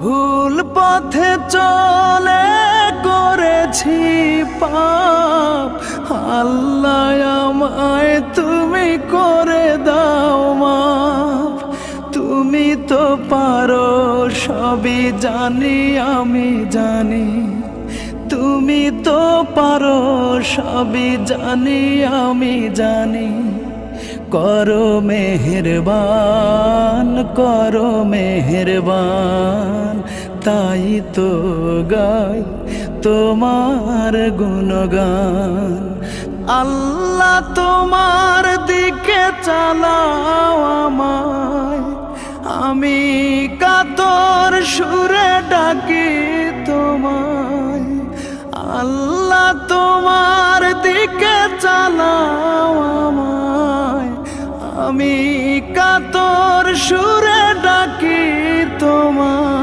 ভুল পথে চলে করেছি পাপ, আল্লাহ আমায় তুমি করে দাও মাফ। তুমি তো পারো সবই জানি আমি জানি, তুমি তো পারো সবই জানি আমি জানি। করো মেহেরবান, করো মেহেরবান, তাই তো গাই তোমার গুণগান। আল্লাহ তোমার দিকে চালাও আমায়, আমি কাতর সুরে ডাকি তোমায়। আল্লাহ তোমার দিকে চালাও আমায়, আমি কাতর সুরে ডাকি তোমায়।